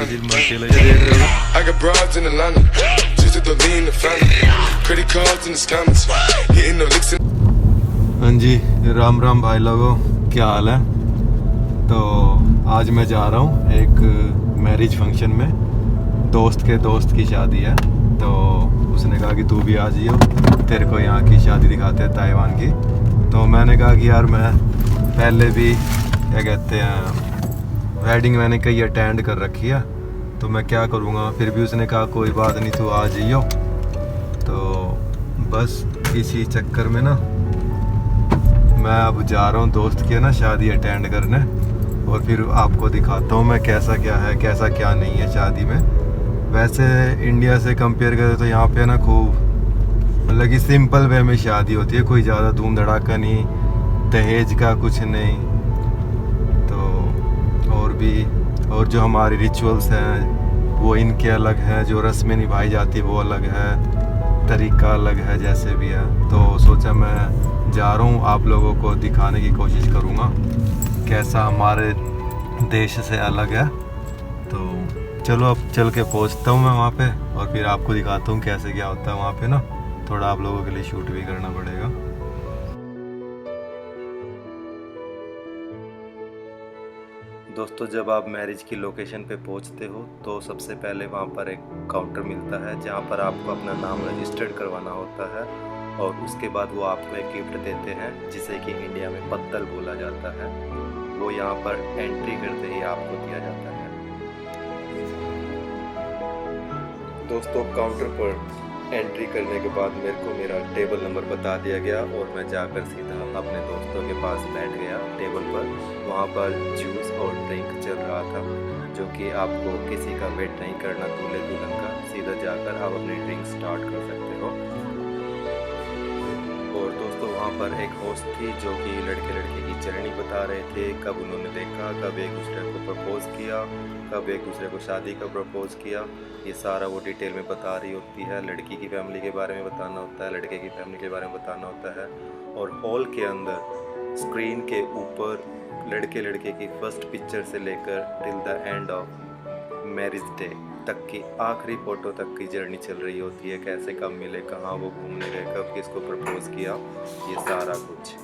Brazil में अकेले देख रहे हो। I got broads in Atlanta, just to throw me in the family. Credit cards in the scammers, hitting the licks in. हाँ जी, राम राम भाई लोगों, क्या हाल है। तो आज मैं जा रहा हूँ एक मैरिज फंक्शन में, दोस्त के दोस्त की शादी है। तो उसने कहा कि तू भी आ जाइयो, तेरे को यहाँ की शादी दिखाते हैं ताइवान की। तो मैंने कहा कि यार मैं पहले भी क्या कहते हैं वेडिंग मैंने कई अटेंड कर रखी है, तो मैं क्या करूँगा। फिर भी उसने कहा कोई बात नहीं, तू आ जाइयो। तो बस इसी चक्कर में ना मैं अब जा रहा हूँ दोस्त की ना शादी अटेंड करने, और फिर आपको दिखाता हूँ मैं कैसा क्या है कैसा क्या नहीं है शादी में। वैसे इंडिया से कंपेयर करें तो यहाँ पे ना खूब मतलब कि सिंपल वे में शादी होती है, कोई ज़्यादा धूम धड़ाका नहीं, दहेज का कुछ नहीं। तो और जो हमारी रिचुअल्स हैं वो इनके अलग हैं, जो रस्में निभाई जाती है वो अलग है, तरीका अलग है, जैसे भी है। तो सोचा मैं जा रहा हूँ, आप लोगों को दिखाने की कोशिश करूँगा कैसा हमारे देश से अलग है। तो चलो अब चल के पहुँचता हूँ मैं वहाँ पे, और फिर आपको दिखाता हूँ कैसे क्या होता है वहाँ पे ना। थोड़ा आप लोगों के लिए शूट भी करना पड़ेगा। दोस्तों, जब आप मैरिज की लोकेशन पे पहुंचते हो तो सबसे पहले वहां पर एक काउंटर मिलता है जहां पर आपको अपना नाम रजिस्टर्ड करवाना होता है, और उसके बाद वो आपको एक गिफ्ट देते हैं जिसे कि इंडिया में पत्तल बोला जाता है। वो यहाँ पर एंट्री करते ही आपको दिया जाता है। दोस्तों, काउंटर पर एंट्री करने के बाद मेरे को मेरा टेबल नंबर बता दिया गया, और मैं जाकर सीधा अपने दोस्तों के पास बैठ गया टेबल पर। वहाँ पर जूस और ड्रिंक चल रहा था, जो कि आपको किसी का वेट नहीं करना दूल्हे दुल्हन का, सीधा जाकर आप अपनी ड्रिंक स्टार्ट कर सकते हो। और दोस्तों, वहाँ पर एक होस्ट थी जो कि लड़के लड़के की जर्नी बता रहे थे, कब उन्होंने देखा, कब एक दूसरे को प्रपोज किया, कब एक दूसरे को शादी का प्रपोज किया। ये सारा वो डिटेल में बता रही होती है। लड़की की फैमिली के बारे में बताना होता है, लड़के की फैमिली के बारे में बताना होता है। और हॉल के अंदर स्क्रीन के ऊपर लड़के लड़के की फर्स्ट पिक्चर से लेकर till the end of marriage day तक की आखिरी फ़ोटो तक की जर्नी चल रही होती है। कैसे कब मिले, कहाँ वो घूमने गए, कब किसको प्रपोज किया, ये सारा कुछ।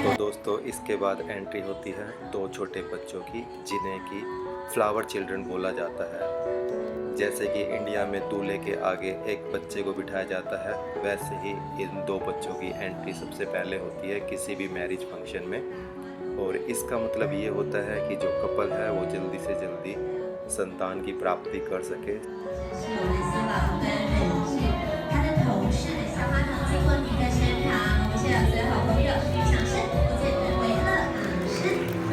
तो दोस्तों, इसके बाद एंट्री होती है दो छोटे बच्चों की, जिन्हें कि फ्लावर चिल्ड्रन बोला जाता है। जैसे कि इंडिया में दूल्हे के आगे एक बच्चे को बिठाया जाता है, वैसे ही इन दो बच्चों की एंट्री सबसे पहले होती है किसी भी मैरिज फंक्शन में। और इसका मतलब ये होता है कि जो कपल है वो जल्दी से जल्दी संतान की प्राप्ति कर सके।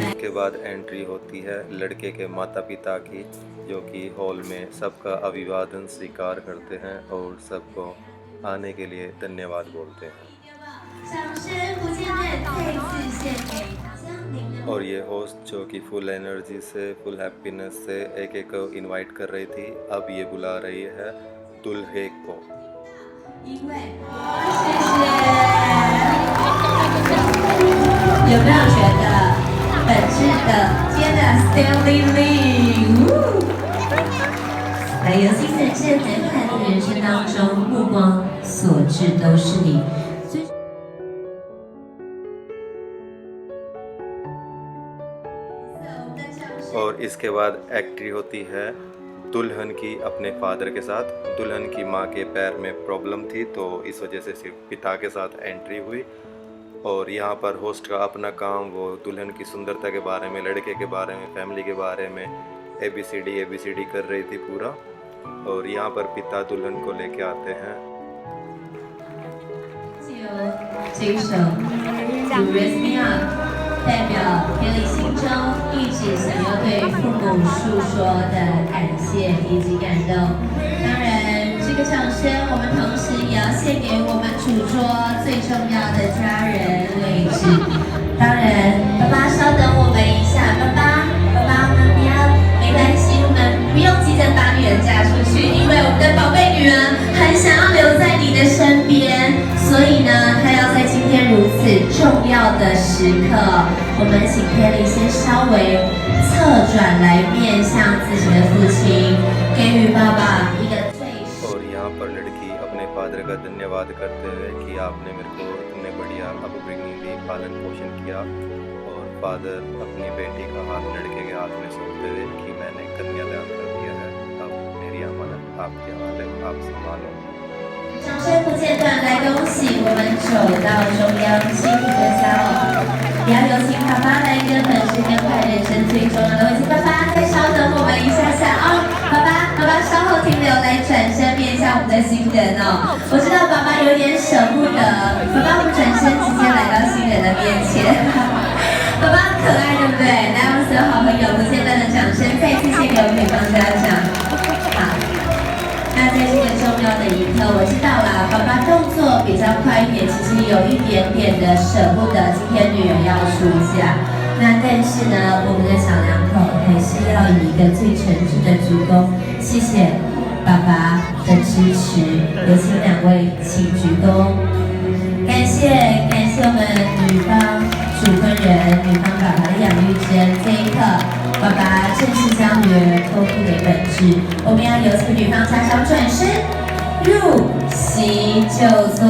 इसके बाद एंट्री होती है लड़के के माता पिता की, जो कि हॉल में सबका अभिवादन स्वीकार करते हैं और सबको आने के लिए धन्यवाद बोलते हैं। और ये होस्ट जो कि फुल एनर्जी से, फुल हैप्पीनेस से एक एक को इनवाइट कर रही थी, अब ये बुला रही है दुल्हे को। और इसके बाद एंट्री होती है दुल्हन की अपने फादर के साथ। दुल्हन की माँ के पैर में प्रॉब्लम थी, तो इस वजह से सिर्फ पिता के साथ एंट्री हुई। और यहाँ पर होस्ट का अपना काम वो दुल्हन की सुंदरता के बारे में, लड़के के बारे में, फैमिली के बारे में ABCD कर रही थी पूरा। और यहाँ पर पिता दुल्हन को लेके आते हैं।不用急着把女人嫁出去，因为我们的宝贝女人很如此重要的时刻，我们请 Kelly 先稍微侧转来面向自己的父亲，给予爸爸一个最。और यहाँ पर लड़की अपने फादर का धन्यवाद करते हुए कि आपने मेरे को इतने बढ़िया अपब्रिंगिंग दी, पालन पोषण किया। और फादर अपनी बेटी का हाथ लड़के के हाथ में सौंपते हुए कि मैंने कन्यादान कर दिया है, अब मेरी अमानत आपके हवाले, आप संभालो। 掌声不间断来恭喜我们走到中央，幸福的家哦！也要有请爸爸来跟粉丝跟快人生最重要的位置。爸爸再稍等我们一下下哦，爸爸稍后停留来转身面向我们的新人哦。我知道爸爸有点舍不得，爸爸我们转身直接来到新人的面前。爸爸可爱对不对？来，我们所有好朋友不间断的掌声，再次献给我们北方家长。好。那在这个重要的一刻，我知道啦，爸爸动作比较快一点，其实有一点点的舍不得今天女儿要出嫁。那但是呢，我们的小两口还是要以一个最诚挚的鞠躬，谢谢爸爸的支持。有请两位请鞠躬，感谢我们女方主婚人、女方爸爸的养育之恩。这一刻，爸爸正式将女儿托付给本质。我们要有请女方家长转身入席就坐，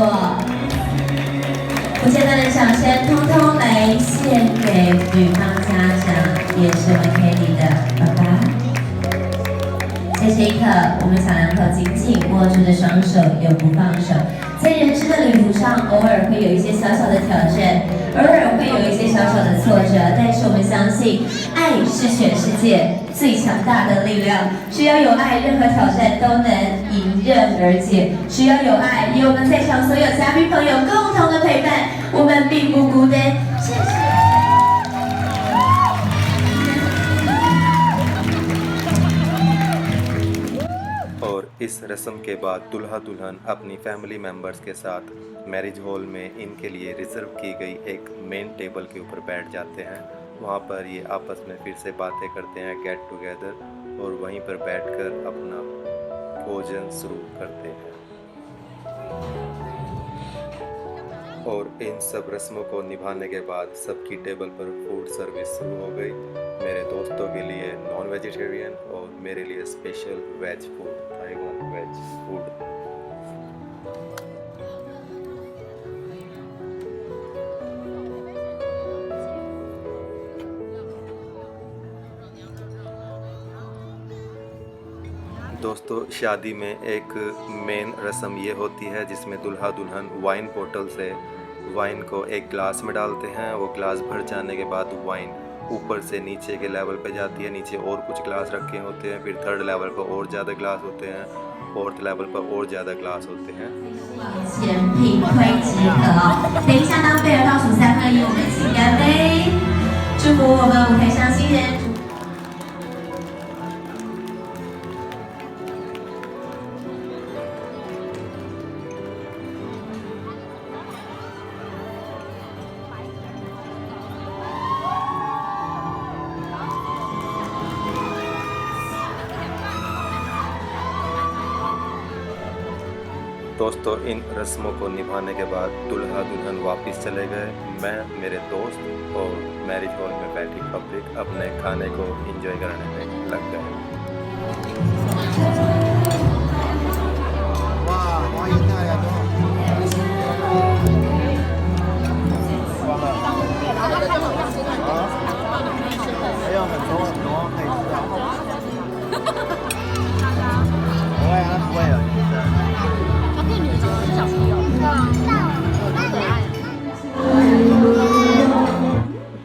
不间断的掌声通通来献给女方家长，也是我们 Kelly 的爸爸。在这一刻，我们小两口紧紧握住的双手永不放手。在人生的旅途上，偶尔会有一些小小的挑战，偶尔会有一些小小的挫折，但是我们相信，爱是全世界最强大的力量。只要有爱，任何挑战都能迎刃而解。只要有爱，有我们在场所有嘉宾朋友共同的陪伴，我们并不孤单。谢谢。और इस रस्म के बाद दुल्हा दुल्हन अपनी फैमिली मेम्बर्स के साथ मैरिज हॉल में इनके लिए रिजर्व की गई एक मेन टेबल के ऊपर बैठ जाते हैं। वहाँ पर ये आपस में फिर से बातें करते हैं, गेट टुगेदर, और वहीं पर बैठकर अपना भोजन शुरू करते हैं। और इन सब रस्मों को निभाने के बाद सबकी टेबल पर फूड सर्विस शुरू हो गई। मेरे दोस्तों के लिए नॉन वेजिटेरियन और मेरे लिए special veg food, Taiwan veg food. दोस्तों, शादी में एक मेन रस्म ये होती है जिसमें दुल्हा दुल्हन वाइन बोतल से वाइन को एक ग्लास में डालते हैं। वो ग्लास भर जाने के बाद वाइन ऊपर से नीचे के लेवल पे जाती है। नीचे और कुछ ग्लास रखे होते हैं, फिर थर्ड लेवल पर और ज़्यादा ग्लास होते हैं, फोर्थ लेवल पर और ज़्यादा ग्लास होते हैं। 前品推集合，等一下当贝尔倒数3、2、1，我们请干杯，祝福我们舞台上新人。दोस्तों, इन रस्मों को निभाने के बाद दुल्हा दुल्हन वापस चले गए। मैं, मेरे दोस्त और मैरिज हॉल में बैठी पब्लिक अपने खाने को एंजॉय करने में लग गए।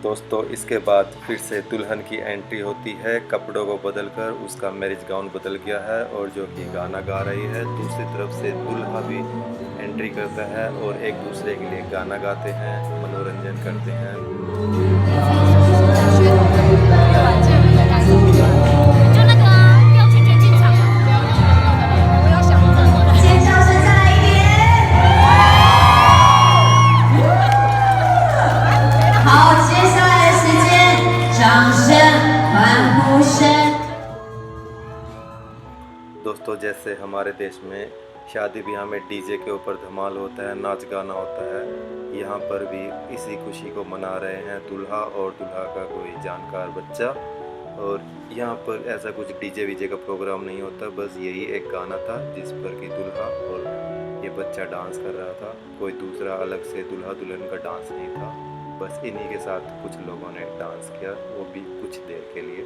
दोस्तों, इसके बाद फिर से दुल्हन की एंट्री होती है। कपड़ों को बदलकर उसका मैरिज गाउन बदल गया है और जो कि गाना गा रही है। दूसरी तरफ से दुल्हा भी एंट्री करता है और एक दूसरे के लिए गाना गाते हैं, मनोरंजन करते हैं। 掌声、欢呼声。 दोस्तों, जैसे हमारे देश में शादी ब्याह में डीजे के ऊपर धमाल होता है, नाच गाना होता है। यहाँ पर भी इसी खुशी को मना रहे हैं दूल्हा और दूल्हा का कोई जानकार बच्चा। और यहाँ पर ऐसा कुछ डीजे वीजे का प्रोग्राम नहीं होता, बस यही एक गाना था जिस पर कि दूल्हा और ये बच्चा डांस कर रहा था। कोई दूसरा अलग से दूल्हा दुल्हन का डांस नहीं था, बस इन्हीं के साथ कुछ लोगों ने डांस किया, वो भी कुछ देर के लिए।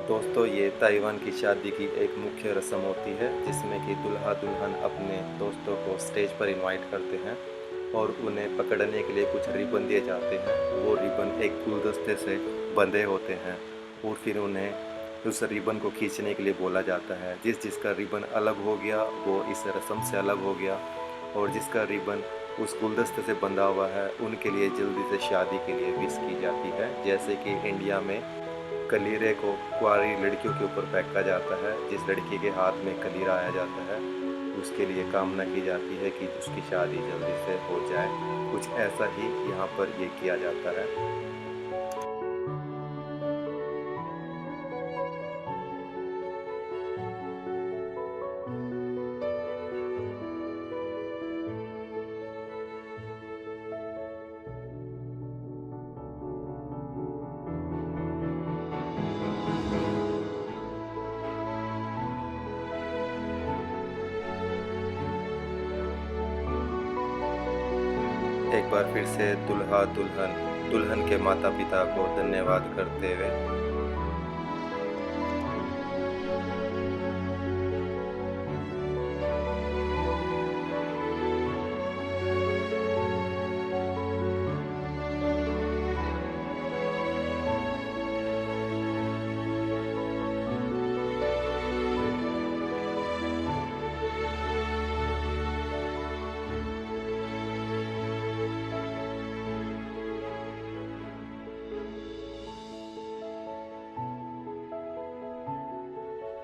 दोस्तों, ये ताइवान की शादी की एक मुख्य रस्म होती है जिसमें कि दूल्हा दुल्हन अपने दोस्तों को स्टेज पर इनवाइट करते हैं और उन्हें पकड़ने के लिए कुछ रिबन दिए जाते हैं। वो रिबन एक गुलदस्ते से बंधे होते हैं और फिर उन्हें उस रिबन को खींचने के लिए बोला जाता है। जिसका रिबन अलग हो गया वो इस रस्म से अलग हो गया, और जिसका रिबन उस गुलदस्ते से बंधा हुआ है उनके लिए जल्दी से शादी के लिए विश की जाती है। जैसे कि इंडिया में कलीरे को कुंवारी लड़कियों के ऊपर फेंका जाता है, जिस लड़की के हाथ में कलीरा आया जाता है उसके लिए कामना की जाती है कि उसकी शादी जल्दी से हो जाए। कुछ ऐसा ही यहाँ पर ये किया जाता है। एक बार फिर से दूल्हा दुल्हन के माता पिता को धन्यवाद करते हुए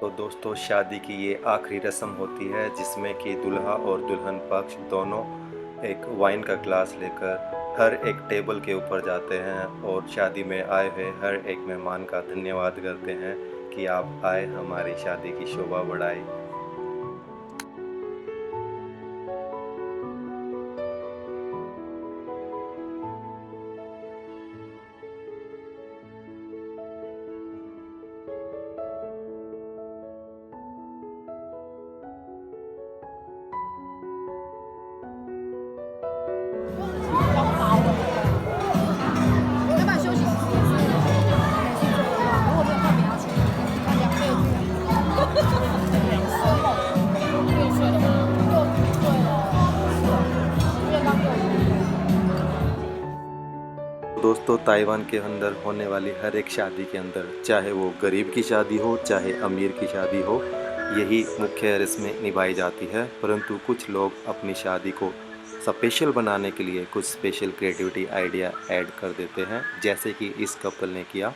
तो दोस्तों, शादी की ये आखिरी रस्म होती है जिसमें कि दूल्हा और दुल्हन पक्ष दोनों एक वाइन का ग्लास लेकर हर एक टेबल के ऊपर जाते हैं और शादी में आए हुए हर एक मेहमान का धन्यवाद करते हैं कि आप आए, हमारी शादी की शोभा बढ़ाई। दोस्तों, ताइवान के अंदर होने वाली हर एक शादी के अंदर, चाहे वो गरीब की शादी हो चाहे अमीर की शादी हो, यही मुख्य रस्में निभाई जाती है। परंतु कुछ लोग अपनी शादी को स्पेशल बनाने के लिए कुछ स्पेशल क्रिएटिविटी आइडिया ऐड कर देते हैं, जैसे कि इस कपल ने किया,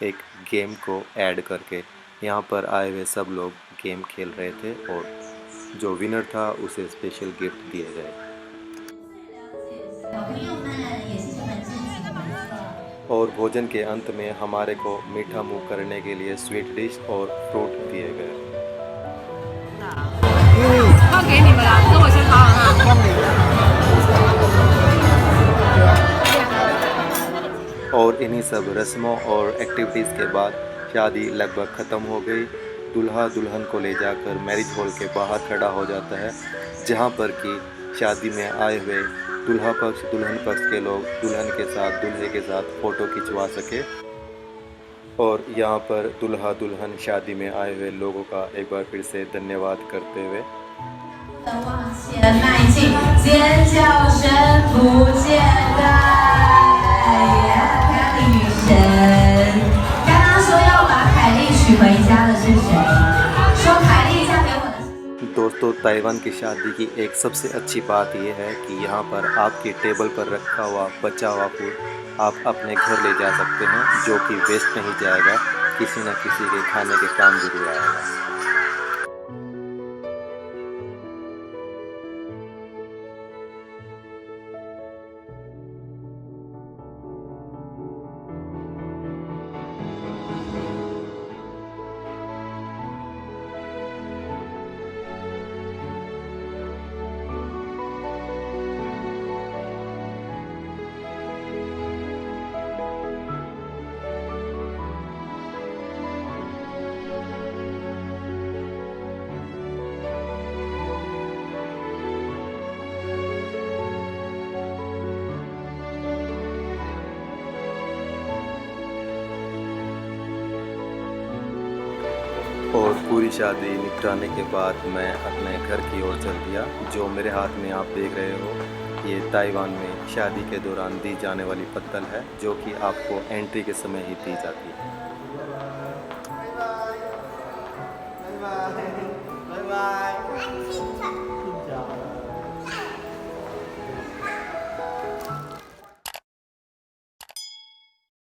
एक गेम को ऐड करके। यहाँ पर आए हुए सब लोग गेम खेल रहे थे और जो विनर था उसे स्पेशल गिफ्ट दिए गए। और भोजन के अंत में हमारे को मीठा मुंह करने के लिए स्वीट डिश और फ्रूट दिए गए। और इन्हीं सब रस्मों और एक्टिविटीज़ के बाद शादी लगभग ख़त्म हो गई। दूल्हा दुल्हन को ले जाकर मैरिज हॉल के बाहर खड़ा हो जाता है, जहाँ पर कि शादी में आए हुए दूल्हा पक्ष दुल्हन पक्ष के लोग दुल्हन के साथ दूल्हे के साथ फ़ोटो खिंचवा सके। और यहाँ पर दूल्हा दुल्हन शादी में आए हुए लोगों का एक बार फिर से धन्यवाद करते हुए往前迈进，尖叫声不间断。凯莉女神，刚刚说要把凯莉娶回家的是谁？说凯莉嫁给我的是。 दोस्तों, ताइवान की शादी की एक सबसे अच्छी बात यह है कि यहाँ पर आपके टेबल पर रखा हुआ बचा हुआ फूड आप अपने घर ले जा सकते हैं, जो कि वेस्ट नहीं जाएगा, किसी न किसी के खाने के काम जरूर आएगा। और पूरी शादी निपटाने के बाद मैं अपने घर की ओर चल दिया। जो मेरे हाथ में आप देख रहे हो, ये ताइवान में शादी के दौरान दी जाने वाली पत्तल है, जो कि आपको एंट्री के समय ही दी जाती है। Bye bye.